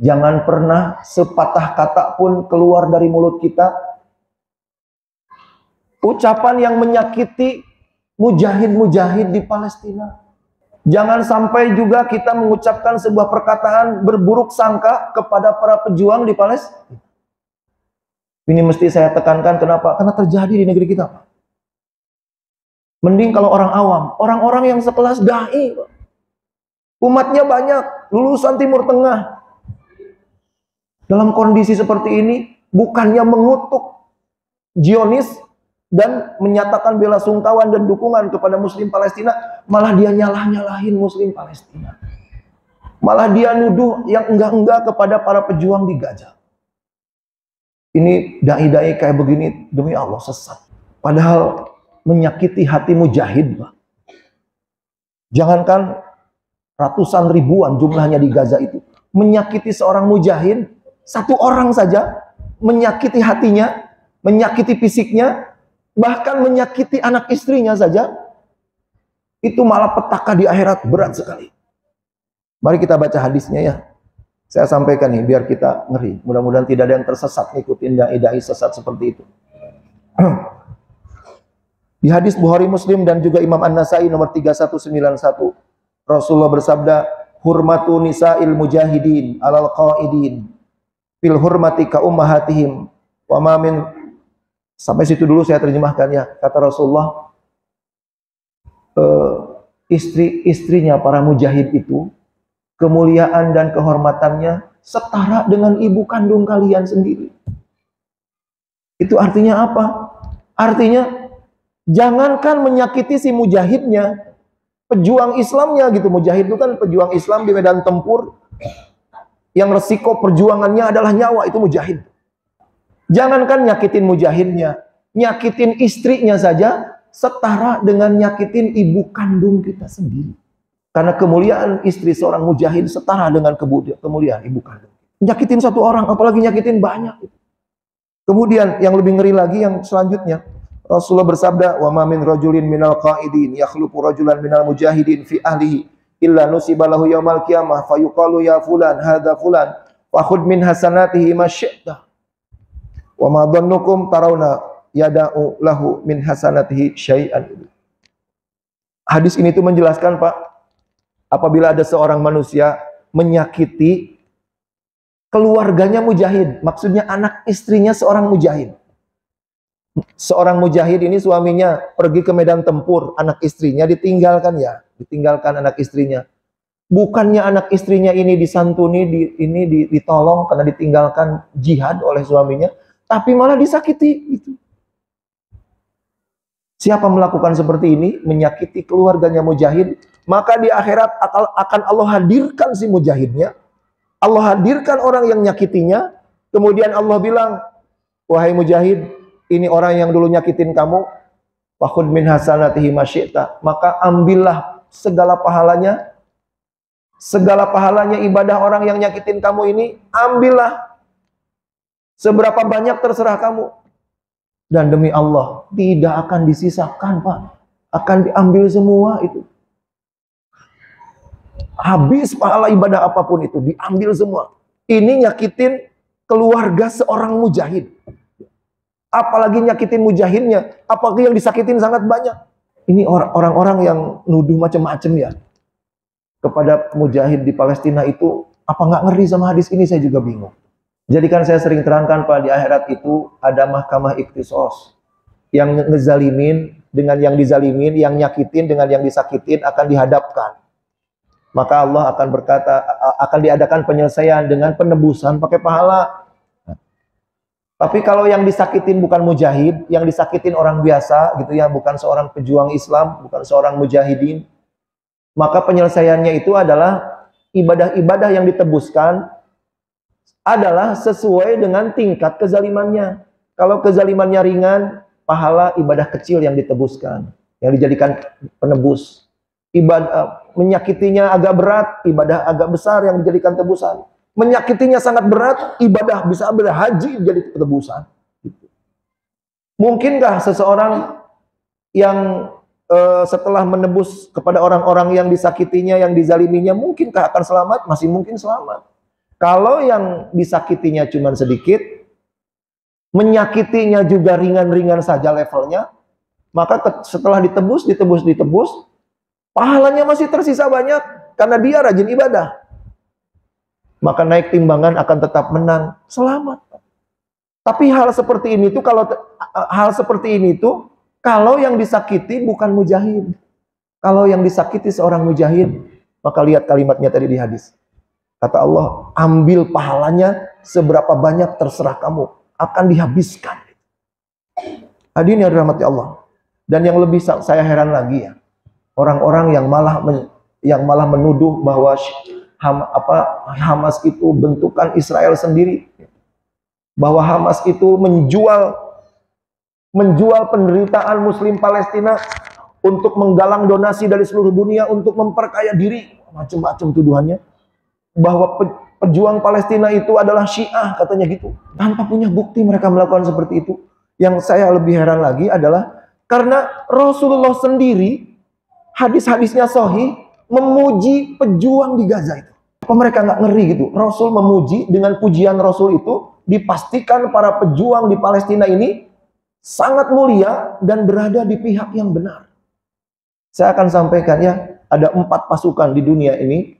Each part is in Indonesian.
Jangan pernah sepatah kata pun keluar dari mulut kita ucapan yang menyakiti mujahid-mujahid di Palestina. Jangan sampai juga kita mengucapkan sebuah perkataan berburuk sangka kepada para pejuang di Palestina. Ini mesti saya tekankan, kenapa? Karena terjadi di negeri kita. Mending kalau orang awam, orang-orang yang sekelas dai, umatnya banyak, lulusan Timur Tengah. Dalam kondisi seperti ini, bukannya mengutuk Zionis dan menyatakan bela sungkawa dan dukungan kepada Muslim Palestina, malah dia nyalah-nyalahin Muslim Palestina. Malah dia nuduh yang enggak-enggak kepada para pejuang di Gaza. Ini dai-dai kayak begini, demi Allah sesat. Padahal menyakiti hati mujahid, Pak. Jangankan ratusan ribuan jumlahnya di Gaza itu, menyakiti seorang mujahid, satu orang saja, menyakiti hatinya, menyakiti fisiknya, bahkan menyakiti anak istrinya saja, itu malah petaka di akhirat berat sekali. Mari kita baca hadisnya ya. Saya sampaikan nih biar kita ngeri. Mudah-mudahan tidak ada yang tersesat ngikutin dai-dai sesat seperti itu. Di hadis Bukhari Muslim dan juga Imam An-Nasai nomor 3191, Rasulullah bersabda, "Hurmatu nisa'il mujahidin 'alal qa'idin fil hurmati ka ummahatihim wa ma min." Sampai situ dulu saya terjemahkan ya. Kata Rasulullah, istri-istrinya para mujahid itu, kemuliaan dan kehormatannya setara dengan ibu kandung kalian sendiri. Itu artinya apa? Artinya jangankan menyakiti si mujahidnya, pejuang Islamnya gitu. Mujahid itu kan pejuang Islam di medan tempur, yang resiko perjuangannya adalah nyawa, itu mujahid. Jangankan nyakitin mujahidnya, nyakitin istrinya saja setara dengan nyakitin ibu kandung kita sendiri. Karena kemuliaan istri seorang mujahid setara dengan kemuliaan ibu kandung. Nyakitin satu orang, apalagi nyakitin banyak. Kemudian yang lebih ngeri lagi yang selanjutnya, Rasulullah bersabda, "Wa ma min rajulin minal qa'idin yakhluqu rajulan minal mujahidin fi ahlihi illa nusiba lahu yaumal qiyamah fa yuqalu ya fulan hadza fulan wa khudh min hasanatihi ma syi'ta. Wa ma dhannukum tarawna yada'u lahu min hasanatihi syai'an." Hadis ini tuh menjelaskan, Pak, apabila ada seorang manusia menyakiti keluarganya mujahid, maksudnya anak istrinya seorang mujahid. Seorang mujahid ini suaminya pergi ke medan tempur, anak istrinya ditinggalkan ya, ditinggalkan anak istrinya. Bukannya anak istrinya ini disantuni, ditolong karena ditinggalkan jihad oleh suaminya, tapi malah disakiti gitu. Siapa melakukan seperti ini, menyakiti keluarganya mujahid, maka di akhirat akan Allah hadirkan si mujahidnya. Allah hadirkan orang yang nyakitinya. Kemudian Allah bilang, "Wahai mujahid, ini orang yang dulu nyakitin kamu. Fakhudh min hasanatihi ma syi'ta." Maka ambillah segala pahalanya. Segala pahalanya ibadah orang yang nyakitin kamu ini, ambillah. Seberapa banyak terserah kamu. Dan demi Allah, tidak akan disisakan, Pak. Akan diambil semua itu. Habis pahala ibadah apapun itu, diambil semua. Ini nyakitin keluarga seorang mujahid. Apalagi nyakitin mujahidnya, apalagi yang disakitin sangat banyak. Ini orang-orang yang nuduh macam-macam ya. Kepada mujahid di Palestina itu, apa nggak ngeri sama hadis ini, saya juga bingung. Jadi kan saya sering terangkan, Pak, di akhirat itu ada mahkamah ikhtisos. Yang ngezalimin dengan yang dizalimin, yang nyakitin dengan yang disakitin akan dihadapkan. Maka Allah akan berkata, akan diadakan penyelesaian dengan penebusan pakai pahala. Tapi kalau yang disakitin bukan mujahid, yang disakitin orang biasa gitu ya, bukan seorang pejuang Islam, bukan seorang mujahidin, maka penyelesaiannya itu adalah ibadah-ibadah yang ditebuskan adalah sesuai dengan tingkat kezalimannya. Kalau kezalimannya ringan, pahala ibadah kecil yang ditebuskan, yang dijadikan penebus. Ibadah menyakitinya agak berat, ibadah agak besar yang dijadikan tebusan. Menyakitinya sangat berat, ibadah bisa berhaji jadi tebusan. Mungkinkah seseorang yang setelah menebus kepada orang-orang yang disakitinya, yang dizaliminya, mungkinkah akan selamat? Masih mungkin selamat. Kalau yang disakitinya cuma sedikit, menyakitinya juga ringan-ringan saja levelnya, maka setelah ditebus, pahalanya masih tersisa banyak karena dia rajin ibadah. Maka naik timbangan akan tetap menang, selamat. Tapi hal seperti ini tuh kalau yang disakiti bukan mujahid. Kalau yang disakiti seorang mujahid, maka lihat kalimatnya tadi di hadis. Kata Allah, ambil pahalanya seberapa banyak terserah kamu, akan dihabiskan. Hadirin yang dirahmati Allah. Dan yang lebih saya heran lagi ya, orang-orang yang malah menuduh bahwa Hamas itu bentukan Israel sendiri, bahwa Hamas itu menjual penderitaan Muslim Palestina untuk menggalang donasi dari seluruh dunia untuk memperkaya diri, macam-macam tuduhannya. Bahwa pejuang Palestina itu adalah Syiah, katanya gitu. Tanpa punya bukti mereka melakukan seperti itu. Yang saya lebih heran lagi adalah karena Rasulullah sendiri, hadis-hadisnya sahih, memuji pejuang di Gaza itu. Apa mereka nggak ngeri gitu? Rasul memuji, dengan pujian Rasul itu dipastikan para pejuang di Palestina ini sangat mulia dan berada di pihak yang benar. Saya akan sampaikan ya, ada 4 pasukan di dunia ini,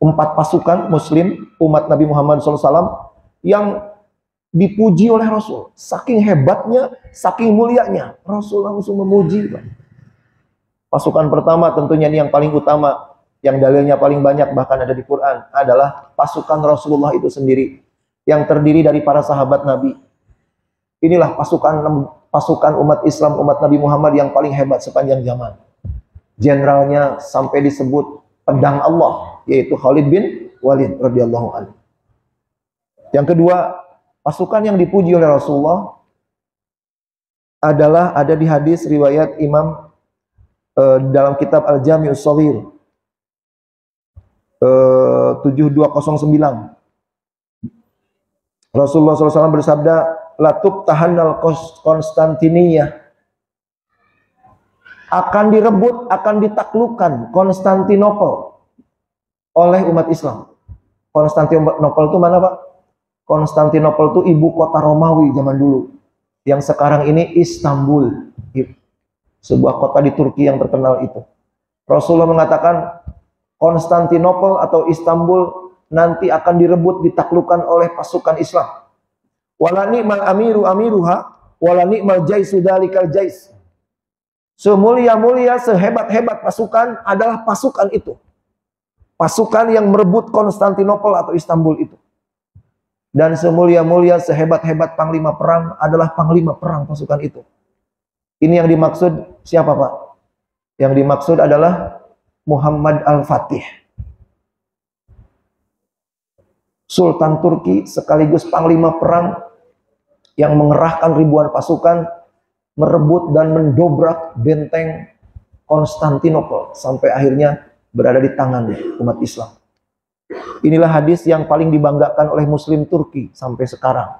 4 pasukan Muslim umat Nabi Muhammad SAW yang dipuji oleh Rasul. Saking hebatnya, saking mulianya, Rasul langsung memuji. Pasukan pertama tentunya ini yang paling utama, yang dalilnya paling banyak bahkan ada di Quran, adalah pasukan Rasulullah itu sendiri, yang terdiri dari para sahabat Nabi. Inilah pasukan umat Islam, umat Nabi Muhammad yang paling hebat sepanjang zaman. Jenderalnya sampai disebut pedang Allah, yaitu Khalid bin Walid radhiyallahu anhu. Yang kedua, pasukan yang dipuji oleh Rasulullah adalah ada di hadis riwayat Imam dalam kitab Al-Jami'us Shaghir 7209. Rasulullah SAW bersabda, "Latub tahannal Konstantiniyah." Akan direbut, akan ditaklukkan Konstantinopel oleh umat Islam. Konstantinopel itu mana, Pak? Konstantinopel itu ibu kota Romawi zaman dulu. Yang sekarang ini Istanbul. Sebuah kota di Turki yang terkenal itu. Rasulullah mengatakan Konstantinopel atau Istanbul nanti akan direbut, ditaklukkan oleh pasukan Islam. Wala ni'mal amiru amiruha, wala ni'mal jaisu dalikal jais. Semulia-mulia, sehebat-hebat pasukan adalah pasukan itu. Pasukan yang merebut Konstantinopel atau Istanbul itu. Dan semulia-mulia, sehebat-hebat panglima perang adalah panglima perang pasukan itu. Ini yang dimaksud siapa, Pak? Yang dimaksud adalah Muhammad Al-Fatih, Sultan Turki sekaligus panglima perang yang mengerahkan ribuan pasukan merebut dan mendobrak benteng Konstantinopel sampai akhirnya berada di tangan umat Islam. Inilah hadis yang paling dibanggakan oleh Muslim Turki sampai sekarang.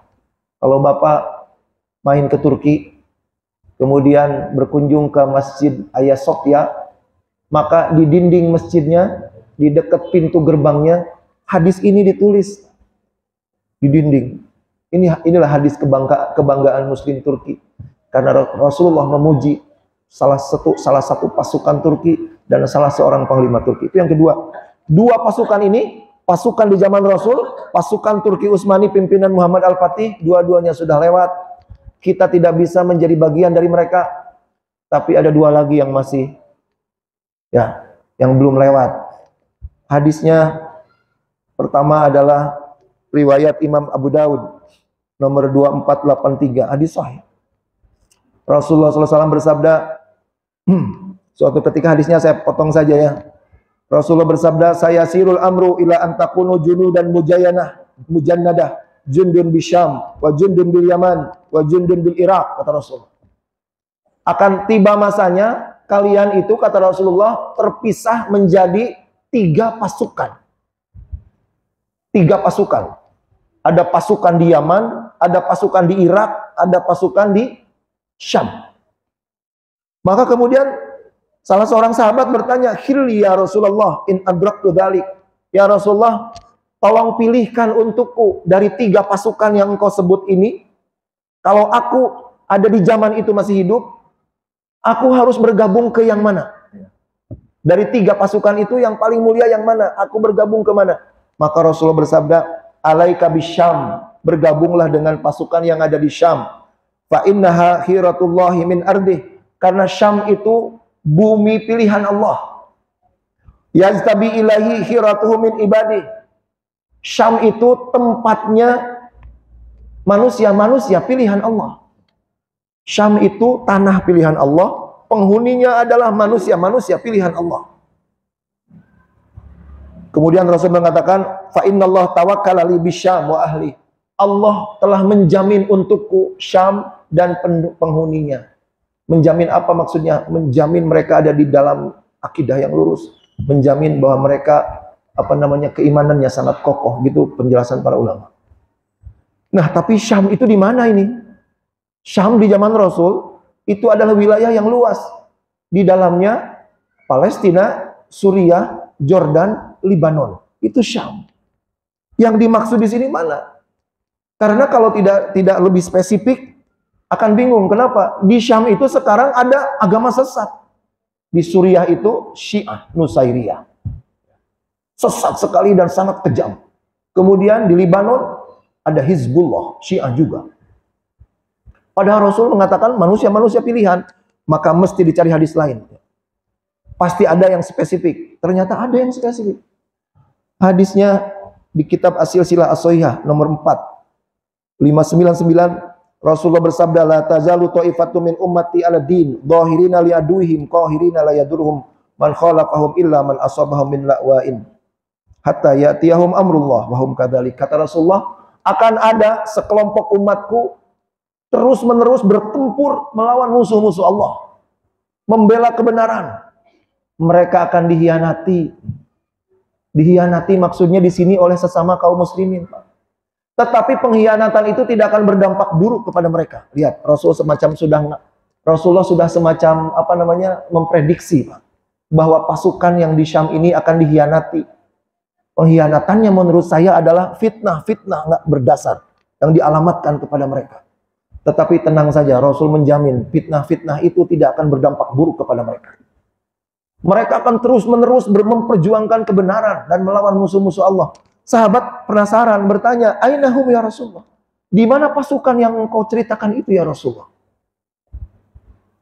Kalau Bapak main ke Turki, kemudian berkunjung ke Masjid Ayasofya, maka di dinding masjidnya, di dekat pintu gerbangnya, hadis ini ditulis di dinding. Inilah hadis kebanggaan Muslim Turki. Karena Rasulullah memuji salah satu pasukan Turki dan salah seorang panglima Turki. Itu yang kedua. Dua pasukan ini, pasukan di zaman Rasul, pasukan Turki Utsmani pimpinan Muhammad Al-Fatih, dua-duanya sudah lewat. Kita tidak bisa menjadi bagian dari mereka. Tapi ada 2 lagi yang masih yang belum lewat. Hadisnya pertama adalah riwayat Imam Abu Daud nomor 2483, hadis sahih. Rasulullah SAW bersabda, suatu ketika hadisnya saya potong saja ya. Rasulullah bersabda, "Saya sirul amru ila antakunu junudan mujannadah, jundun bisyam, wa jundun bil yaman, wa jundun bil Iraq," kata Rasul. Akan tiba masanya kalian itu, kata Rasulullah, terpisah menjadi 3 pasukan. 3 pasukan. Ada pasukan di Yaman, ada pasukan di Irak, ada pasukan di Syam. Maka kemudian salah seorang sahabat bertanya, "Khilli ya Rasulullah in adraktu dzalik." Ya Rasulullah, tolong pilihkan untukku dari 3 pasukan yang engkau sebut ini. Kalau aku ada di zaman itu masih hidup, aku harus bergabung ke yang mana? Dari 3 pasukan itu yang paling mulia yang mana? Aku bergabung ke mana? Maka Rasulullah bersabda, alaika bisyam, bergabunglah dengan pasukan yang ada di Syam. Fa innaha khiratullahi min ardih, karena Syam itu bumi pilihan Allah. Yaztabi ilahi khiratuhu min ibadih. Syam itu tempatnya manusia-manusia pilihan Allah. Syam itu tanah pilihan Allah, penghuninya adalah manusia-manusia pilihan Allah. Kemudian Rasul mengatakan, fa innallah tawakkala li bisyam wa ahli. Allah telah menjamin untukku Syam dan penghuninya. Menjamin apa maksudnya? Menjamin mereka ada di dalam akidah yang lurus, menjamin bahwa mereka keimanannya sangat kokoh, gitu penjelasan para ulama. Nah, tapi Syam itu di mana ini? Syam di zaman Rasul itu adalah wilayah yang luas. Di dalamnya Palestina, Suriah, Jordan, Lebanon. Itu Syam. Yang dimaksud di sini mana? Karena kalau tidak lebih spesifik akan bingung. Kenapa? Di Syam itu sekarang ada agama sesat. Di Suriah itu Syiah Nusairiyah. Sesat sekali dan sangat kejam. Kemudian di Lebanon ada Hizbullah, Syiah juga. Padahal Rasul mengatakan manusia-manusia pilihan, maka mesti dicari hadis lain. Pasti ada yang spesifik. Ternyata ada yang spesifik. Hadisnya di kitab As-Silsilah As-Shahihah nomor 4 599, Rasulullah bersabda, la tazalu ta'ifatu min ummati ala din dhahirina li aduhim qahirina la yadurhum man khalaqahum illa man asabahum min la'wain hatta ya'tiyahum amrullah wa hum kadzalik. Kata Rasulullah, akan ada sekelompok umatku terus-menerus bertempur melawan musuh-musuh Allah, membela kebenaran. Mereka akan dihianati. Dihianati maksudnya di sini oleh sesama kaum muslimin, Pak. Tetapi pengkhianatan itu tidak akan berdampak buruk kepada mereka. Lihat, Rasulullah sudah semacam memprediksi, Pak, bahwa pasukan yang di Syam ini akan dihianati. Pengkhianatannya menurut saya adalah fitnah-fitnah nggak berdasar yang dialamatkan kepada mereka. Tetapi tenang saja, Rasul menjamin fitnah-fitnah itu tidak akan berdampak buruk kepada mereka. Mereka akan terus-menerus memperjuangkan kebenaran dan melawan musuh-musuh Allah. Sahabat penasaran bertanya, "Ainahum ya Rasulullah?" Di mana pasukan yang engkau ceritakan itu ya Rasulullah?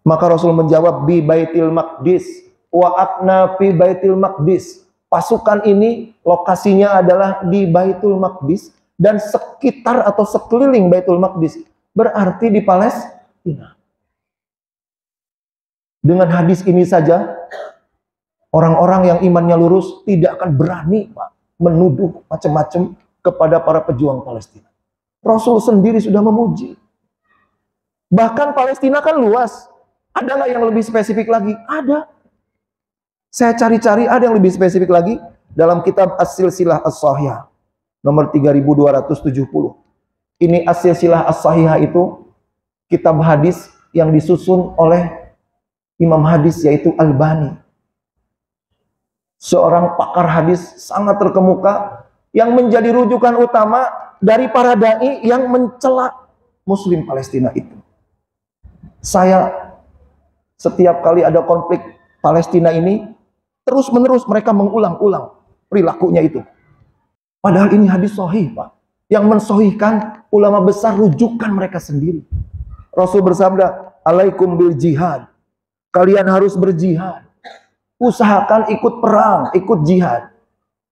Maka Rasul menjawab, "Bi Baitil Maqdis wa atna fi Baitil Maqdis." Pasukan ini lokasinya adalah di Baitul Maqdis dan sekitar atau sekeliling Baitul Maqdis. Berarti di Palestina. Dengan hadis ini saja, orang-orang yang imannya lurus tidak akan berani, Pak, menuduh macam-macam kepada para pejuang Palestina. Rasul sendiri sudah memuji. Bahkan Palestina kan luas. Ada nggak yang lebih spesifik lagi? Ada. Saya cari-cari ada yang lebih spesifik lagi dalam kitab As-Silsilah As-Shahihah nomor 3270. Ini As-Silsilah As-Shahihah itu kitab hadis yang disusun oleh imam hadis yaitu Albani. Seorang pakar hadis sangat terkemuka yang menjadi rujukan utama dari para dai yang mencela Muslim Palestina itu. Saya setiap kali ada konflik Palestina ini terus-menerus mereka mengulang-ulang perilakunya itu. Padahal ini hadis sahih, Pak, yang mensohihkan ulama besar rujukan mereka sendiri. Rasul bersabda, "Alaikum bil jihad." Kalian harus berjihad. Usahakan ikut perang, ikut jihad.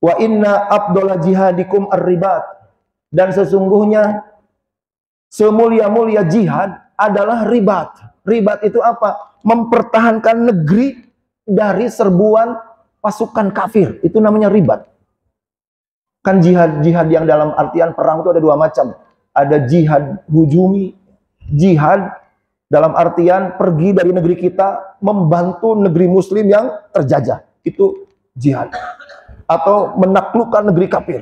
Wa inna abdullah jihadikum ar-ribat. Dan sesungguhnya semulia-mulia jihad adalah ribat. Ribat itu apa? Mempertahankan negeri dari serbuan pasukan kafir. Itu namanya ribat. Kan jihad yang dalam artian perang itu ada 2 macam. Ada jihad hujumi, jihad dalam artian pergi dari negeri kita membantu negeri muslim yang terjajah. Itu jihad. Atau menaklukkan negeri kafir.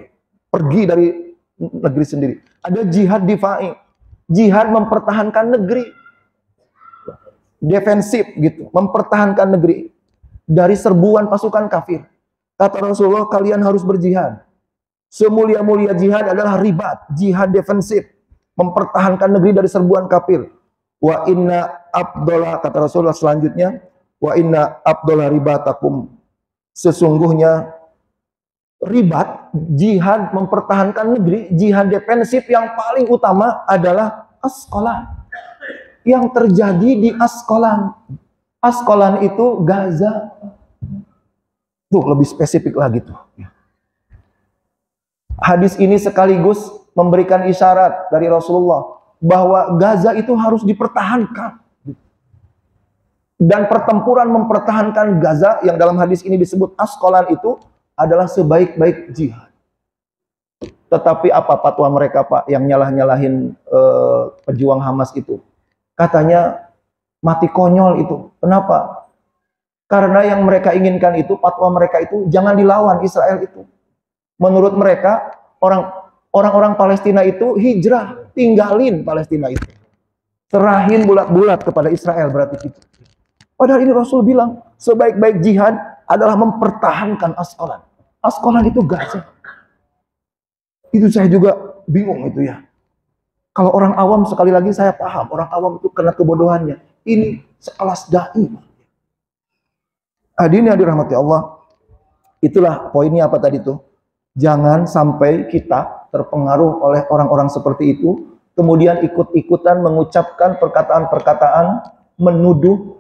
Pergi dari negeri sendiri. Ada jihad difa'i. Jihad mempertahankan negeri. Defensif gitu. Mempertahankan negeri dari serbuan pasukan kafir. Kata Rasulullah, kalian harus berjihad. Semulia-mulia jihad adalah ribat, jihad defensif, mempertahankan negeri dari serbuan kafir. Wa inna afdala, kata Rasulullah selanjutnya, wa inna afdala ribatakum, sesungguhnya ribat, jihad mempertahankan negeri, jihad defensif yang paling utama adalah Asqalan. Yang terjadi di Asqalan. Asqalan itu Gaza. Tuh lebih spesifik lagi tuh. Hadis ini sekaligus memberikan isyarat dari Rasulullah bahwa Gaza itu harus dipertahankan. Dan pertempuran mempertahankan Gaza yang dalam hadis ini disebut Asqalan itu adalah sebaik-baik jihad. Tetapi apa fatwa mereka, Pak, yang nyalah-nyalahin pejuang Hamas itu? Katanya mati konyol itu. Kenapa? Karena yang mereka inginkan itu, fatwa mereka itu jangan dilawan Israel itu. Menurut mereka, orang-orang Palestina itu hijrah, tinggalin Palestina itu. Serahin bulat-bulat kepada Israel berarti itu. Padahal ini Rasul bilang, sebaik-baik jihad adalah mempertahankan Asqalan. Asqalan itu Gaza. Itu saya juga bingung itu ya. Kalau orang awam, sekali lagi saya paham, orang awam itu kena kebodohannya. Ini sekelas dai. Hadirin yang dirahmati Allah, itulah poinnya apa tadi tuh. Jangan sampai kita terpengaruh oleh orang-orang seperti itu, kemudian ikut-ikutan mengucapkan perkataan-perkataan menuduh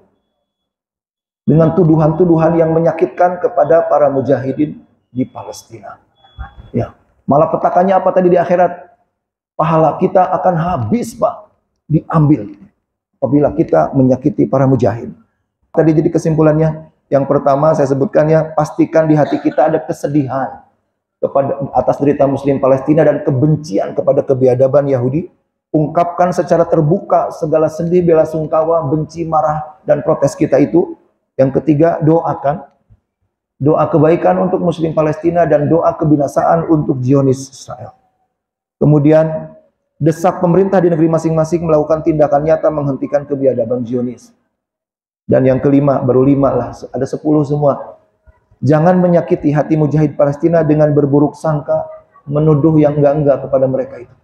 dengan tuduhan-tuduhan yang menyakitkan kepada para mujahidin di Palestina. Ya, malah petakannya apa tadi di akhirat? Pahala kita akan habis, Pak, diambil apabila kita menyakiti para mujahid. Tadi jadi kesimpulannya, yang pertama saya sebutkannya, pastikan di hati kita ada kesedihan kepada atas derita Muslim Palestina dan kebencian kepada kebiadaban Yahudi. Ungkapkan secara terbuka segala sedih, bela sungkawa, benci, marah, dan protes kita itu. Yang ketiga, doakan. Doa kebaikan untuk Muslim Palestina dan doa kebinasaan untuk Zionis Israel. Kemudian, desak pemerintah di negeri masing-masing melakukan tindakan nyata menghentikan kebiadaban Zionis. Dan yang kelima, baru 5 lah, ada 10 semua. Jangan menyakiti hati mujahid Palestina dengan berburuk sangka, menuduh yang enggak-enggak kepada mereka itu.